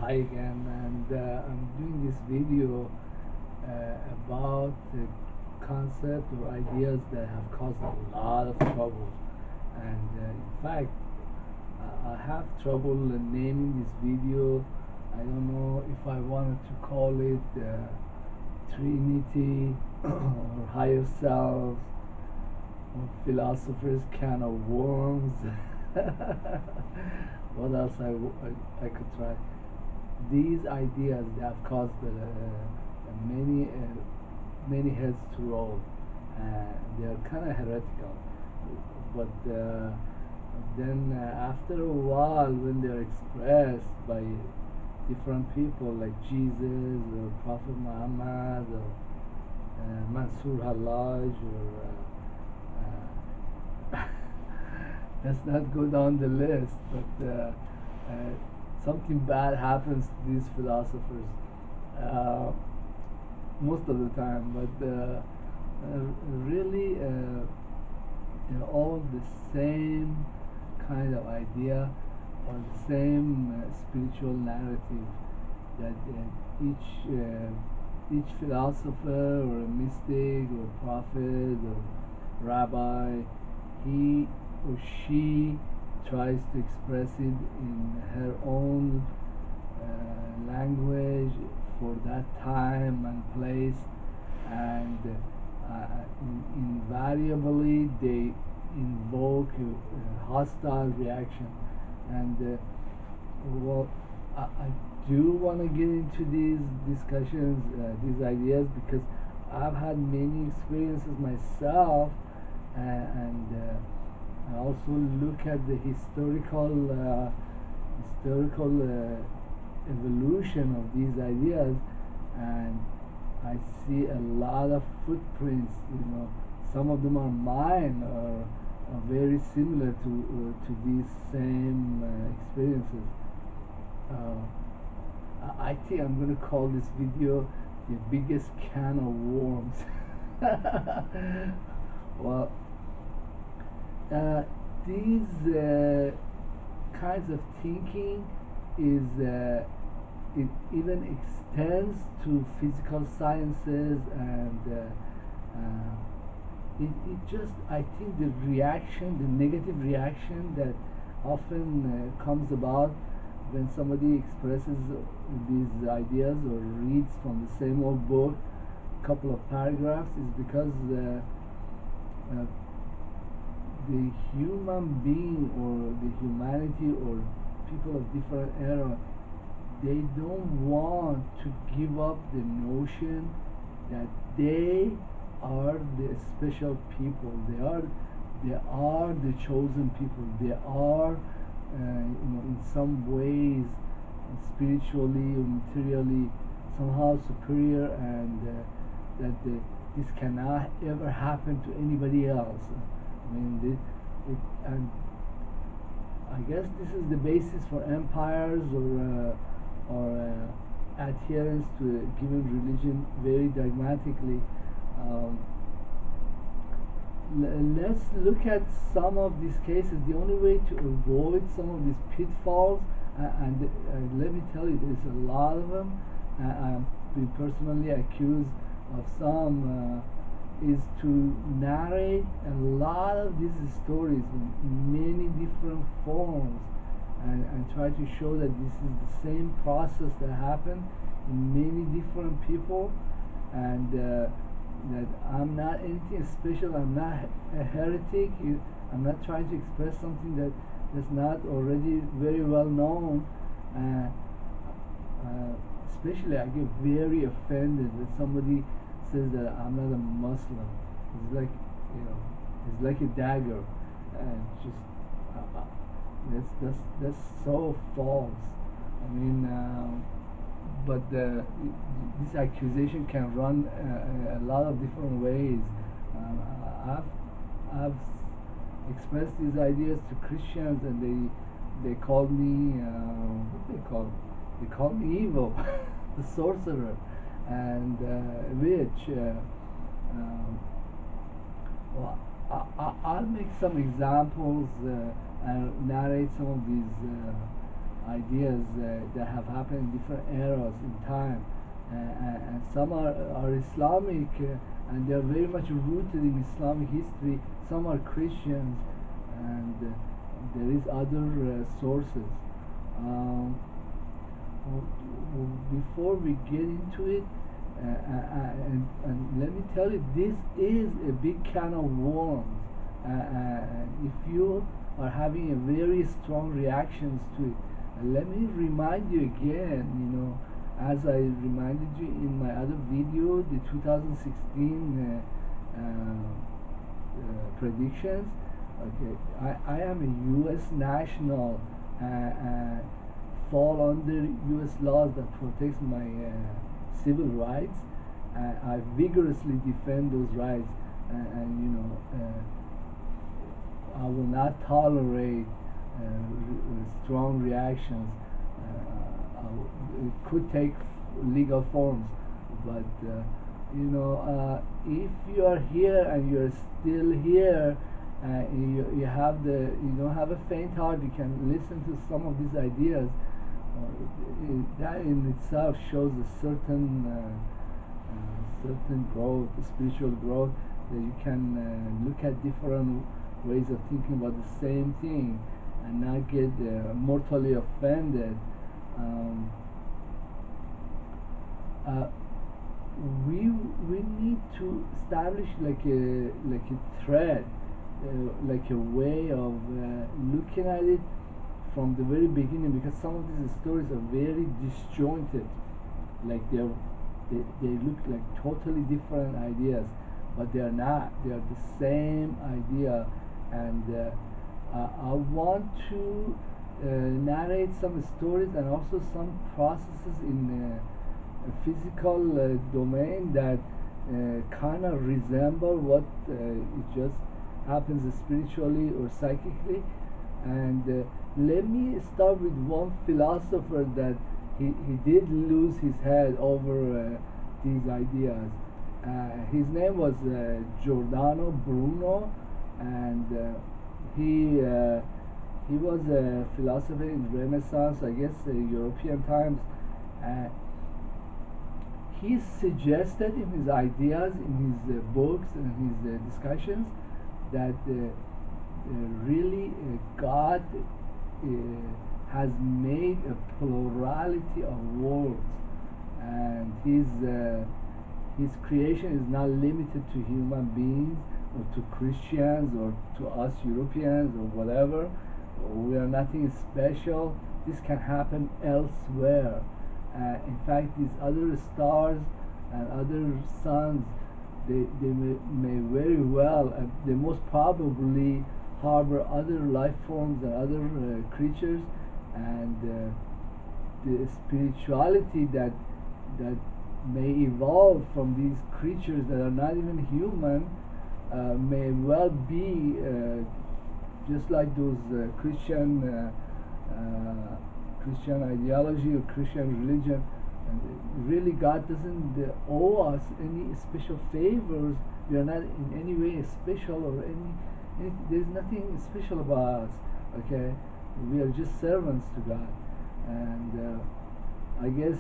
Hi again, and I'm doing this video about concepts or ideas that have caused a lot of trouble. And in fact, I have trouble naming this video. I don't know if I wanted to call it Trinity or Higher Self or Philosopher's Can of Worms. What else I could try? These ideas that have caused many heads to roll. They are kind of heretical, but then after a while, when they are expressed by different people like Jesus or Prophet Muhammad or Mansur Halaj or let's not go down the list, but something bad happens to these philosophers uh, most of the time. But really, they're all the same kind of idea or the same spiritual narrative that each philosopher or a mystic or prophet or rabbi, he or she tries to express it in her own language for that time and place, and invariably they invoke a hostile reaction. And well, I do want to get into these discussions, these ideas, because I've had many experiences myself, and I also look at the historical evolution of these ideas, and I see a lot of footprints. Some of them are mine, are very similar to these same experiences. I think I'm gonna call this video the biggest can of worms. Well, uh, these kinds of thinking is it even extends to physical sciences, and it just, I think, the reaction, the negative reaction that often comes about when somebody expresses these ideas or reads from the same old book a couple of paragraphs, is because uh, the human being or the humanity or people of different era, they don't want to give up the notion that they are the special people. They are the chosen people. They are, in some ways, spiritually or materially, somehow superior, and this cannot ever happen to anybody else. I mean, and I guess this is the basis for empires or adherence to a given religion very dogmatically. Um, let's look at some of these cases. The only way to avoid some of these pitfalls, and let me tell you, there's a lot of them. I'm been personally accused of some. Is to narrate a lot of these stories in many different forms, and try to show that this is the same process that happened in many different people, and that I'm not anything special. I'm not a heretic. I'm not trying to express something that's not already very well known. Uh, uh, Especially, I get very offended when somebody says that I'm not a Muslim. It's like, it's like a dagger, and just that's so false. I mean, but this accusation can run a lot of different ways. I've expressed these ideas to Christians, and they called me they called me evil, the sorcerer, and witch. Um, well, I'll make some examples and narrate some of these ideas that have happened in different eras in time, and some are Islamic, and they are very much rooted in Islamic history. Some are Christians, and there is other sources. Um, Before we get into it, and let me tell you, this is a big can of worms. If you are having a very strong reactions to it, let me remind you again, as I reminded you in my other video, the 2016 predictions. Okay, I am a U.S. national, fall under U.S. laws that protects my civil rights. I vigorously defend those rights, and I will not tolerate strong reactions. It could take legal forms, but if you are here and you are still here, you don't have a faint heart, you can listen to some of these ideas. That in itself shows a certain growth, spiritual growth, that you can look at different ways of thinking about the same thing and not get mortally offended. Um, uh, we need to establish like a thread, like a way of looking at it from the very beginning, because some of these stories are very disjointed, like they look like totally different ideas, but they are not. They are the same idea, and I want to narrate some stories and also some processes in a physical domain that kind of resemble what it just happens spiritually or psychically. And let me start with one philosopher that he did lose his head over these ideas. His name was Giordano Bruno, and he was a philosopher in Renaissance, I guess, European times. Uh, he suggested in his ideas, in his books and his discussions, that really God has made a plurality of worlds, and his creation is not limited to human beings or to Christians or to us Europeans or whatever. We are nothing special. This can happen elsewhere. In fact, these other stars and other suns, they may very well, they most probably harbor other life forms and other creatures, and the spirituality that may evolve from these creatures that are not even human may well be just like those Christian ideology or Christian religion. And really, God doesn't owe us any special favors. We are not in any way special or there's nothing special about us. Okay, we are just servants to God, and I guess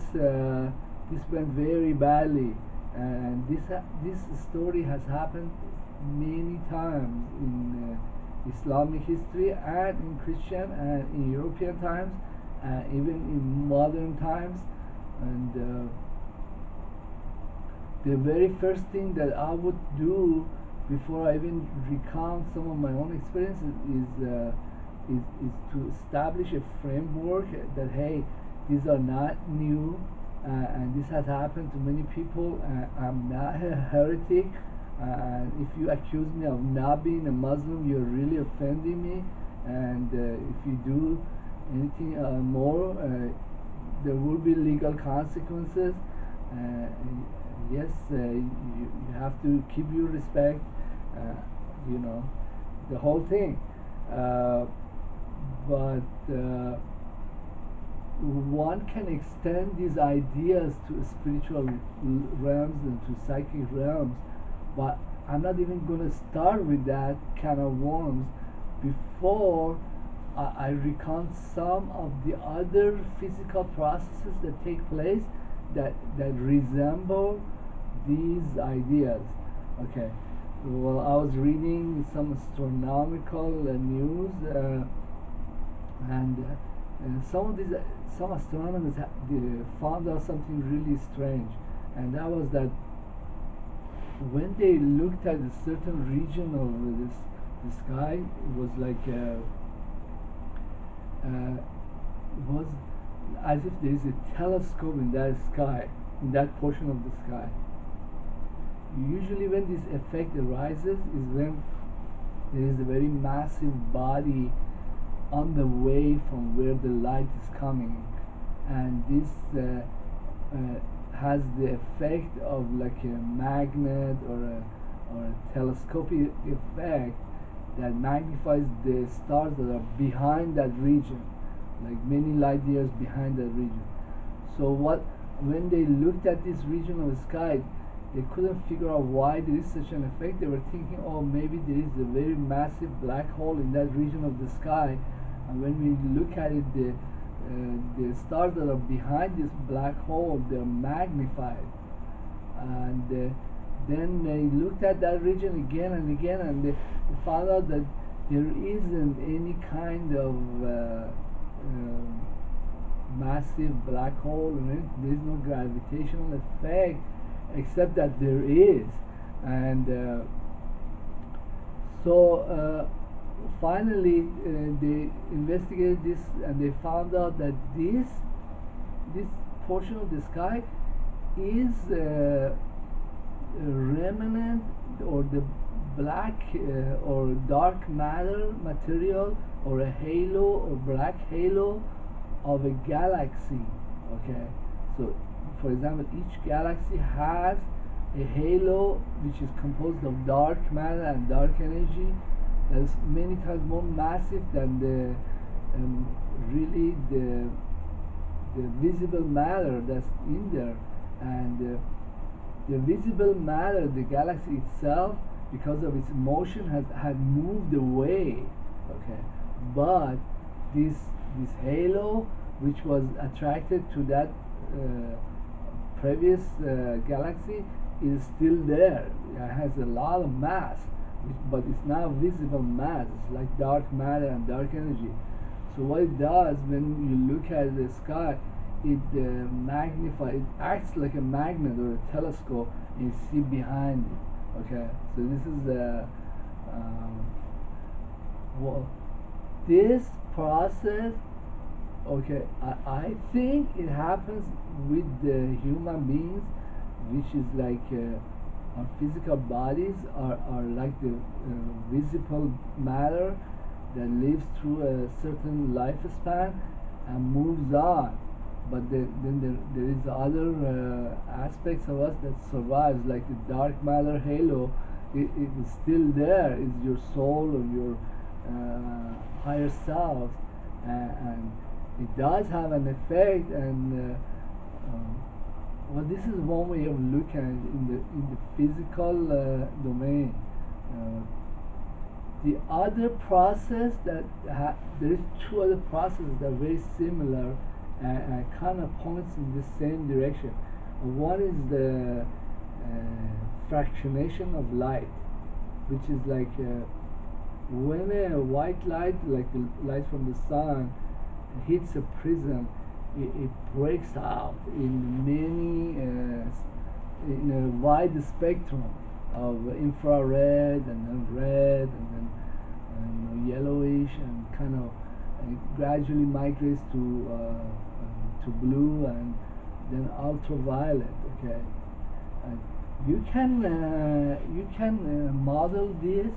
this went very badly, and this story has happened many times in Islamic history and in Christian and in European times, even in modern times. And the very first thing that I would do before I even recount some of my own experiences is to establish a framework that, hey, these are not new, and this has happened to many people. I'm not a heretic. And if you accuse me of not being a Muslim, you're really offending me. And if you do anything more, there will be legal consequences. And yes, you have to keep your respect. Uh, you know, the whole thing. But one can extend these ideas to spiritual realms and to psychic realms, but I'm not even going to start with that can of worms before I recount some of the other physical processes that take place that resemble these ideas. Okay. Well, I was reading some astronomical news, and some astronomers found out something really strange, and that was that when they looked at a certain region of the sky, it was like was as if there is a telescope in that sky, in that portion of the sky. Usually, when this effect arises, is when there is a very massive body on the way from where the light is coming, and this has the effect of like a magnet or a telescopic effect that magnifies the stars that are behind that region, like many light years behind that region. So when they looked at this region of the sky, they couldn't figure out why there is such an effect. They were thinking, oh, maybe there is a very massive black hole in that region of the sky, and when we look at it, the stars that are behind this black hole, they're magnified. And then they looked at that region again and again, and they found out that there isn't any kind of massive black hole, there is no gravitational effect, except that there is. And finally they investigated this, and they found out that this portion of the sky is a remnant, or the black or dark matter material, or a halo or black halo of a galaxy. Okay, so for example, each galaxy has a halo which is composed of dark matter and dark energy that is many times more massive than the visible matter that's in there. And the visible matter, the galaxy itself, because of its motion, had moved away. Okay, but this halo, which was attracted to that previous galaxy, is still there. It has a lot of mass, but it's now visible mass. It's like dark matter and dark energy. So what it does when you look at the sky, it magnifies. It acts like a magnet or a telescope, and you see behind it. Okay, so this is well, this process. Okay, I think it happens with the human beings, which is like our physical bodies are like the visible matter that lives through a certain lifespan and moves on. But then there is other aspects of us that survives, like the dark matter halo. It is still there. It's your soul or your higher self, and it does have an effect. And well, this is one way of looking at it in the physical domain. The other process that there is two other processes that are very similar and kind of points in the same direction. One is the fractionation of light, which is like when a white light, like the light from the sun, hits a prism, it breaks out in many, in a wide spectrum of infrared and then red and then yellowish, and kind of gradually migrates to blue and then ultraviolet. Okay, you can model this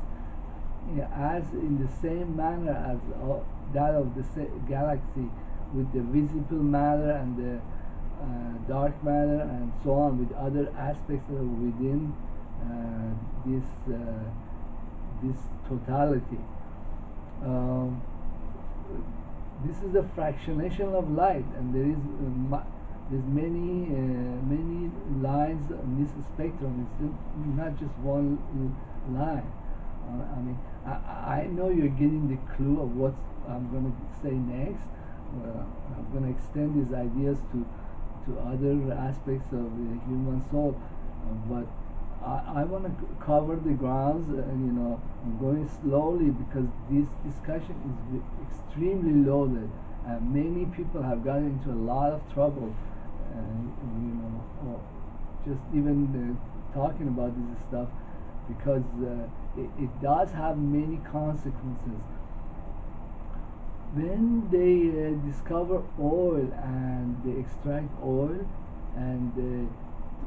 as in the same manner as that of the galaxy, with the visible matter and the dark matter and so on, with other aspects that are within this totality. This is the fractionation of light, and there's many lines on this spectrum. It's not just one line. I mean, I know you're getting the clue of what I'm going to say next. I'm going to extend these ideas to other aspects of the human soul, but I want to cover the grounds, I'm going slowly because this discussion is extremely loaded, and many people have gotten into a lot of trouble, or just even talking about this stuff because it does have many consequences. When they discover oil and they extract oil and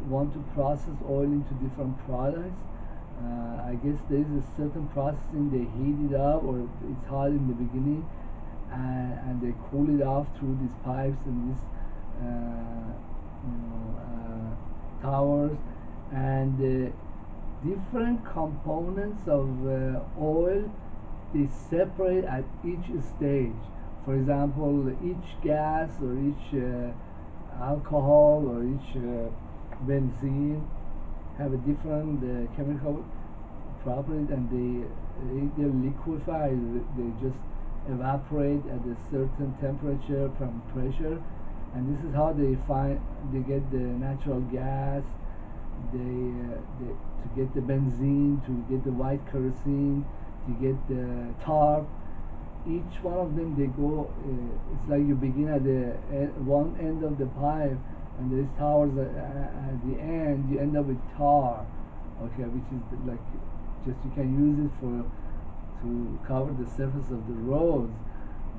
want to process oil into different products, I guess there is a certain processing. They heat it up, or it's hot in the beginning, and they cool it off through these pipes and these towers, and different components of oil, they separate at each stage. For example, each gas or each alcohol or each benzene have a different chemical properties, and they liquefy. They just evaporate at a certain temperature from pressure, and this is how they get the natural gas. To get the benzene, to get the white kerosene, to get the tar. Each one of them, they go. It's like you begin at the one end of the pipe, and there is towers at the end. You end up with tar, okay, which is like just you can use it to cover the surface of the roads.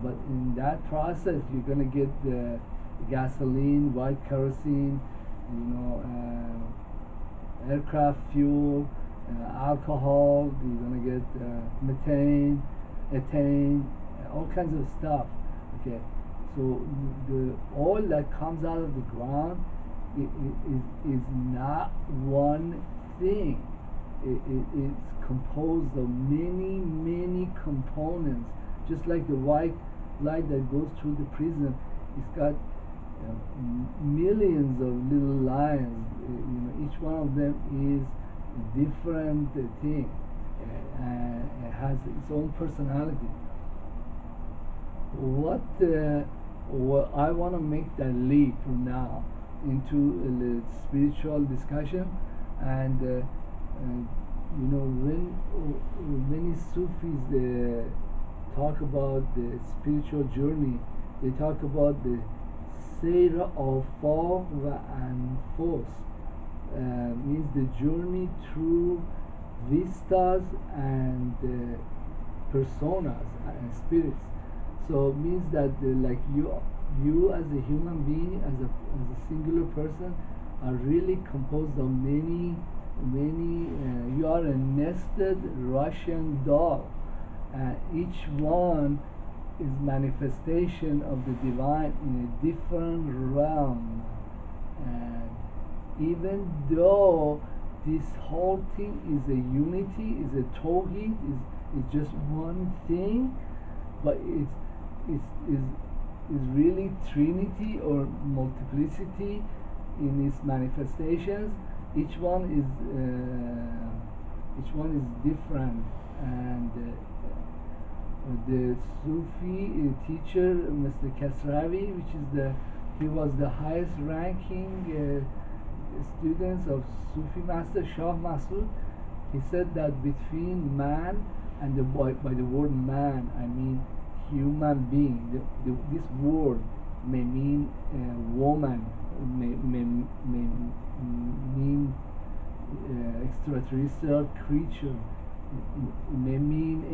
But in that process, you're gonna get the gasoline, white kerosene, aircraft fuel, alcohol. You're gonna get methane, ethane, all kinds of stuff. Okay, so the oil that comes out of the ground is not one thing. It's composed of many components. Just like the white light that goes through the prism, it's got millions of little lines. Each one of them is a different thing, and it has its own personality. What I want to make that leap now into the spiritual discussion, and when many Sufis talk about the spiritual journey, they talk about the Seyr al-Fawq wa Anfos, means the journey through vistas and personas and spirits. So it means that like you as a human being, as a singular person, are really composed of many. You are a nested Russian doll. Each one is manifestation of the divine in a different realm. And even though this whole thing is a unity, is a tawhid, is just one thing, but is really trinity or multiplicity in its manifestations. Each one is different, and the Sufi teacher, Mr. Kasravi, he was the highest ranking students of Sufi master Shah Masud. He said that between man and the boy, by the word man, I mean human being. This word may mean woman, may mean extraterrestrial creature. It may mean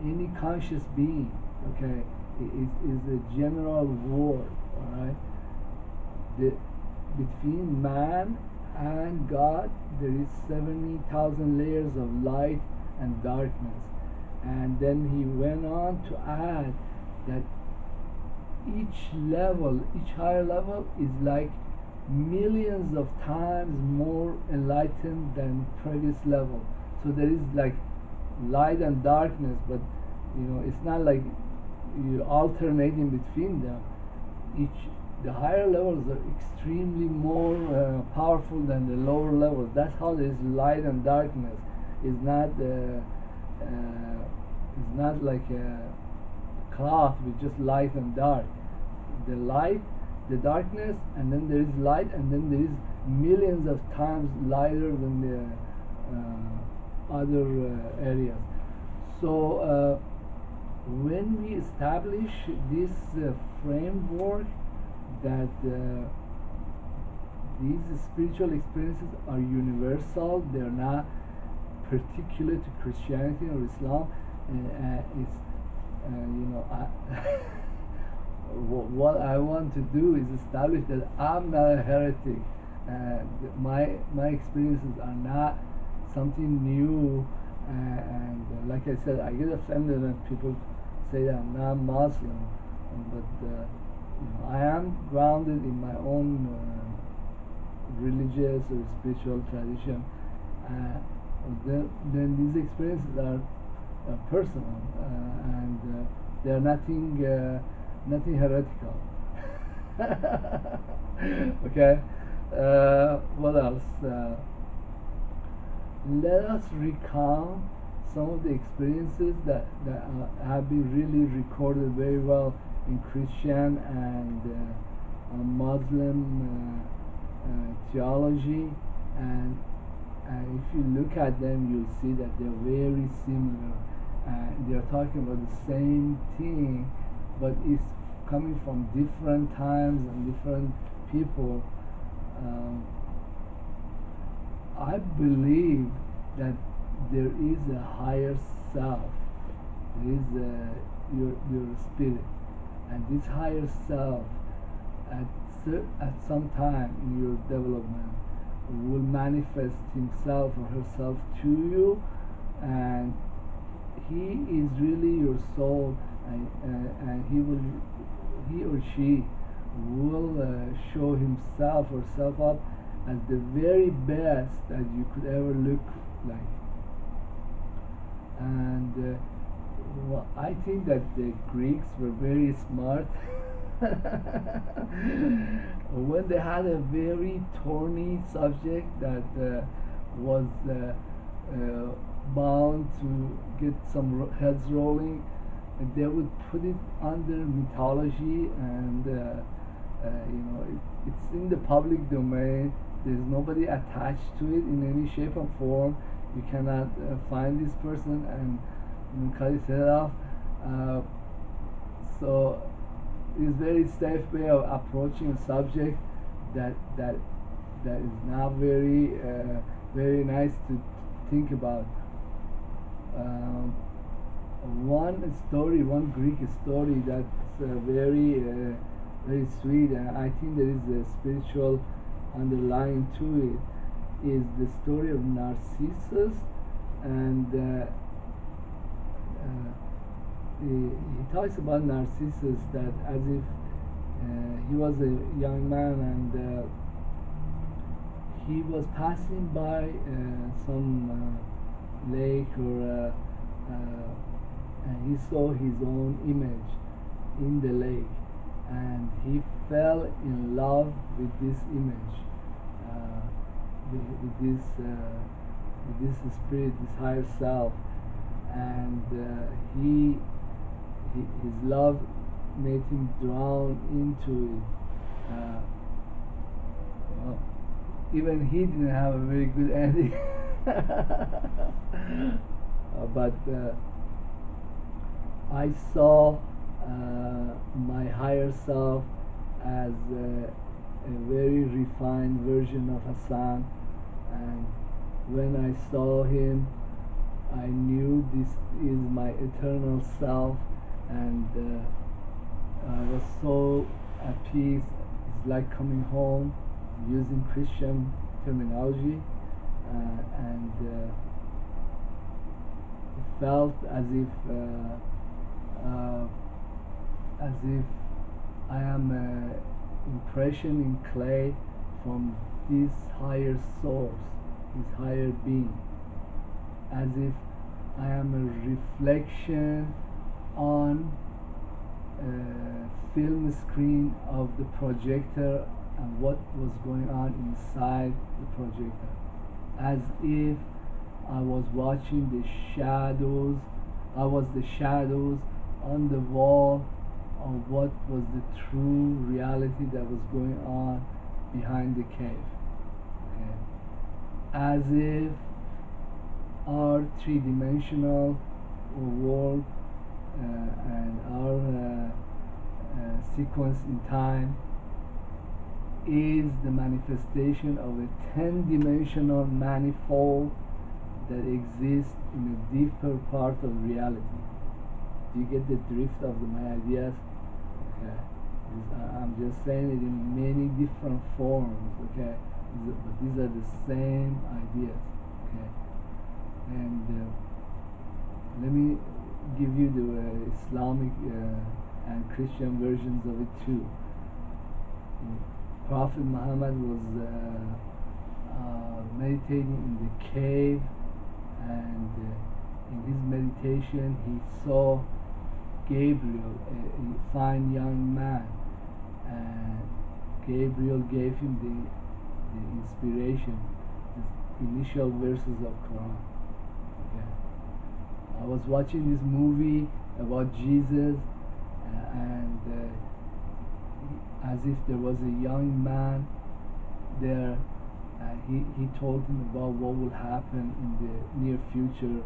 any conscious being. Okay, it is a general word. All right. Between man and God, there is 70,000 layers of light and darkness. And then he went on to add that each higher level is like millions of times more enlightened than previous level. So there is like light and darkness, but it's not like you're alternating between them. The higher levels are extremely more powerful than the lower levels. That's how there is light and darkness. It's not is not like a cloth with just light and dark. The light, the darkness, and then there is light, and then there is millions of times lighter than the other areas. So when we establish this framework that these spiritual experiences are universal, they're not particular to Christianity or Islam, it's what I want to do is establish that I'm not a heretic. My experiences are not something new. And like I said, I get offended when people say that I'm not Muslim, but I am grounded in my own religious or spiritual tradition. Then these experiences are personal, and they are nothing heretical. Okay. What else? Let us recount some of the experiences that have been really recorded very well in Christian and Muslim theology, and if you look at them, you'll see that they're very similar. They're talking about the same thing, but it's coming from different times and different people. Um, I believe that there is a higher self. There is your spirit, and this higher self, at some time in your development, will manifest himself or herself to you, and he is really your soul, and he or she will show himself or self up as the very best that you could ever look like. And well, I think that the Greeks were very smart when they had a very thorny subject that was bound to get some heads rolling, and they would put it under mythology, and it's in the public domain. There's nobody attached to it in any shape or form. You cannot find this person and cut his head off. So it's very safe way of approaching a subject that is not very nice to think about. One Greek story that's very sweet, and I think there is a spiritual underlying to it, is the story of Narcissus. And he talks about Narcissus that as if he was a young man, and he was passing by some lake, or and he saw his own image in the lake, and he fell in love with this image, uh, with this spirit, this higher self, and his love made him drown into it. Well, even he didn't have a very good ending. But I saw my higher self as a very refined version of Hassan, and when I saw him, I knew this is my eternal self, and I was so at peace. It's like coming home, using Christian terminology, and it felt as if I am an impression in clay from this higher source, this higher being, as if I am a reflection on a film screen of the projector and what was going on inside the projector, as if I was watching the shadows. I was the shadows on the wall of what was the true reality that was going on behind the cave. Okay? As if our three-dimensional world and our sequence in time is the manifestation of a 10-dimensional manifold that exists in a deeper part of reality. Do you get the drift of my ideas? Okay. I'm just saying it in many different forms, okay? But these are the same ideas, okay? And let me give you the Islamic and Christian versions of it too. Prophet Muhammad was meditating in the cave, and in his meditation he saw Gabriel, a fine young man, and Gabriel gave him the inspiration, the initial verses of Quran. Okay. I was watching this movie about Jesus, and as if there was a young man there, he told him about what will happen in the near future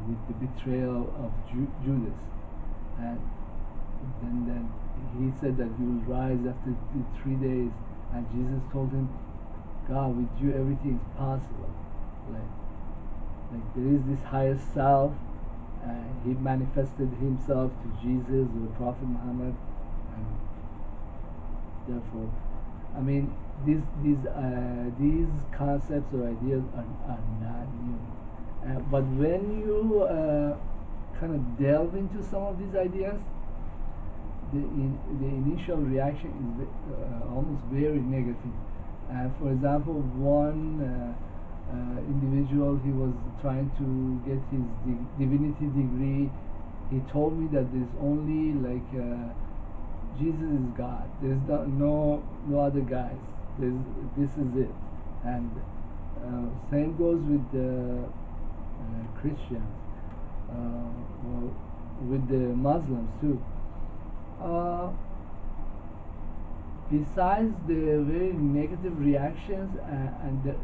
with the betrayal of Judas. And then he said that he will rise after the 3 days, and Jesus told him, God, with you everything is possible. Like there is this higher self, and he manifested himself to Jesus or the Prophet Muhammad, and therefore, I mean, these concepts or ideas are not new. But when you kind of delve into some of these ideas, the initial reaction is almost very negative. For example, one individual, he was trying to get his divinity degree. He told me that there's only like Jesus is God. There's no other guys. This is it. And same goes with the Christians. Well, with the Muslims too. Besides the very negative reactions, and there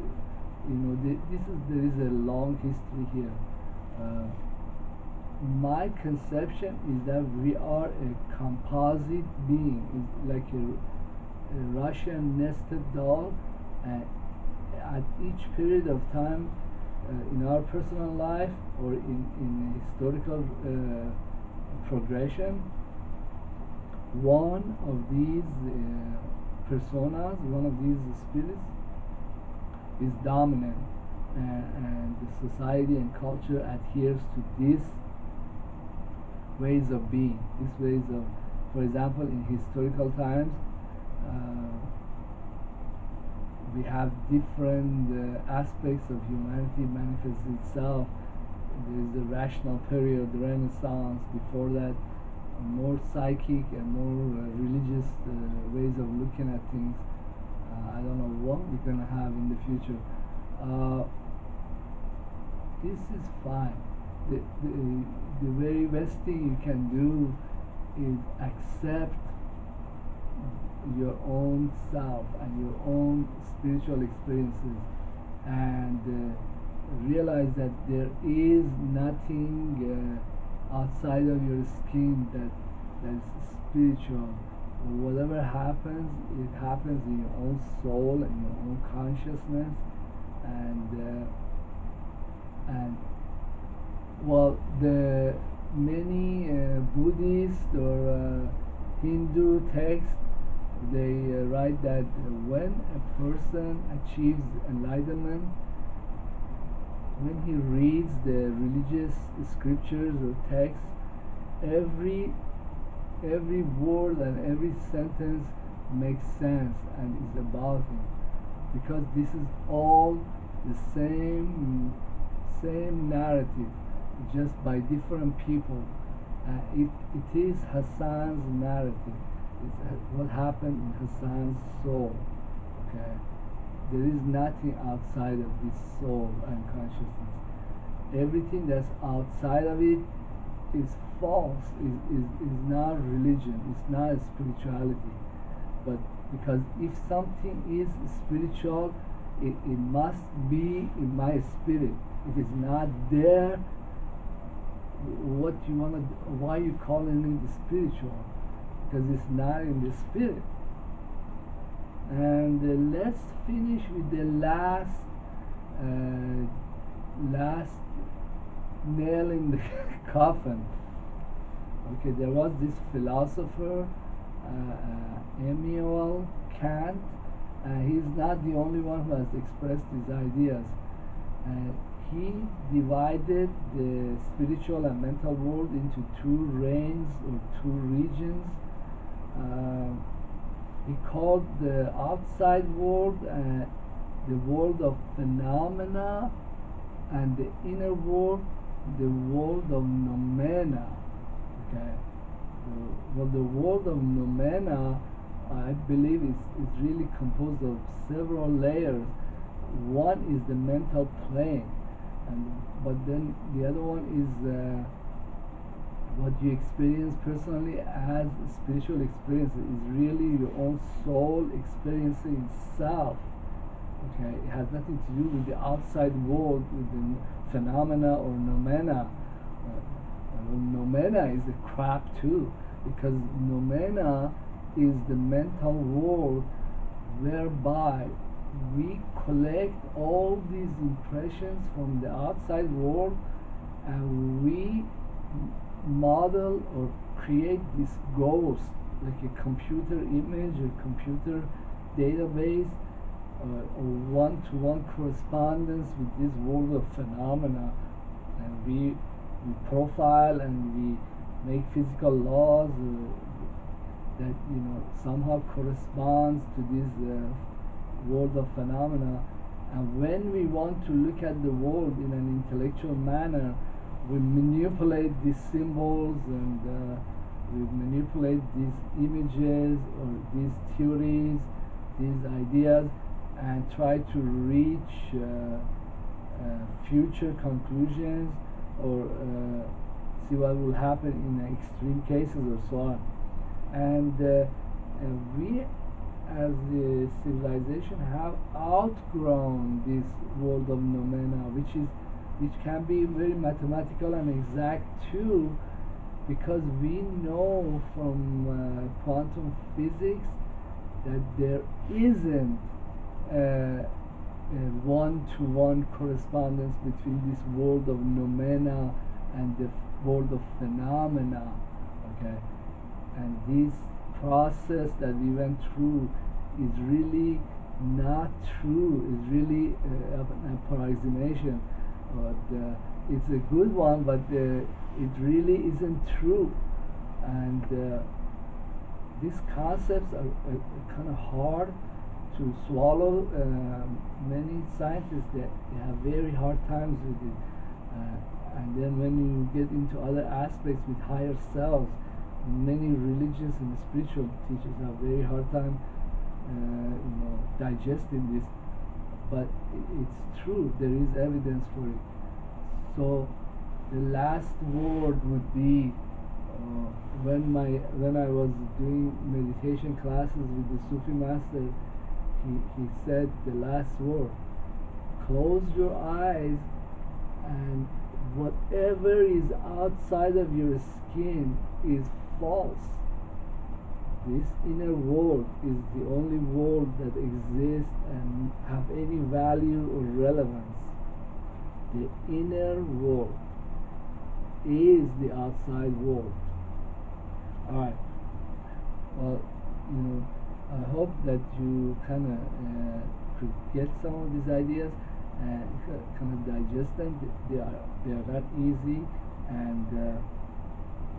is a long history here. My conception is that we are a composite being, it's like a Russian nested doll, and at each period of time in our personal life or in historical progression, one of these personas, one of these spirits is dominant, and the society and culture adheres to these ways of being, these ways of, for example, in historical times, we have different aspects of humanity manifest itself. There is the rational period, the Renaissance. Before that, more psychic and more religious ways of looking at things. I don't know what we're gonna have in the future. This is fine. The very best thing you can do is accept your own self and your own spiritual experiences, and realize that there is nothing outside of your skin that's spiritual. Whatever happens, it happens in your own soul and your own consciousness, and well, the many Buddhist or Hindu texts, they write that when a person achieves enlightenment, when he reads the religious scriptures or texts, every word and every sentence makes sense and is about him, because this is all the same narrative, just by different people. It is Hassan's narrative. It's what happened in Hassan's soul. Okay, there is nothing outside of this soul and consciousness. everything that's outside of it is false, is not religion, it's not spirituality. But because if something is spiritual, it must be in my spirit. If it's not there, what you want to, why you calling it spiritual? Because it's not in the spirit. And let's finish with the last nail in the coffin. Okay, there was this philosopher, Immanuel Kant. He's not the only one who has expressed these ideas. He divided the spiritual and mental world into two realms or two regions. He called the outside world the world of phenomena, and the inner world the world of noumena. Okay, the world of noumena, I believe, is really composed of several layers. One is the mental plane, but then the other one is what you experience personally as spiritual experience. Is really your own soul experiencing itself. Okay, it has nothing to do with the outside world, with the phenomena or noumena. Noumena is a crap too, because noumena is the mental world whereby we collect all these impressions from the outside world, and we model or create this ghost, like a computer image, a computer database, or one-to-one correspondence with this world of phenomena. And we profile and we make physical laws that somehow corresponds to this world of phenomena. And when we want to look at the world in an intellectual manner, we manipulate these symbols, and we manipulate these images or these theories, these ideas, and try to reach future conclusions, or see what will happen in extreme cases, or so on. And we as a civilization have outgrown this world of noumena, which can be very mathematical and exact too, because we know from quantum physics that there isn't a one-to-one correspondence between this world of noumena and the world of phenomena. Okay, and this process that we went through is really not true. It's really an approximation. It's a good one, but it really isn't true. And these concepts are kind of hard to swallow. Many scientists, they have very hard times with it. And then when you get into other aspects with higher selves, many religious and spiritual teachers have very hard time digesting this. But it's true, there is evidence for it. So the last word would be, when I was doing meditation classes with the Sufi master, he said the last word: close your eyes, and whatever is outside of your skin is false. This inner world is the only world that exists and have any value or relevance. The inner world is the outside world. Alright, well, I hope that you kind of could get some of these ideas and kind of digest them. They are not easy, and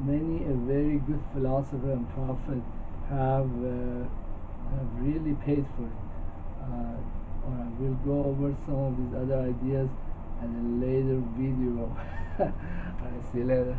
many a very good philosopher and prophet have really paid for it. Or I will go over some of these other ideas in a later video. Alright, see you later.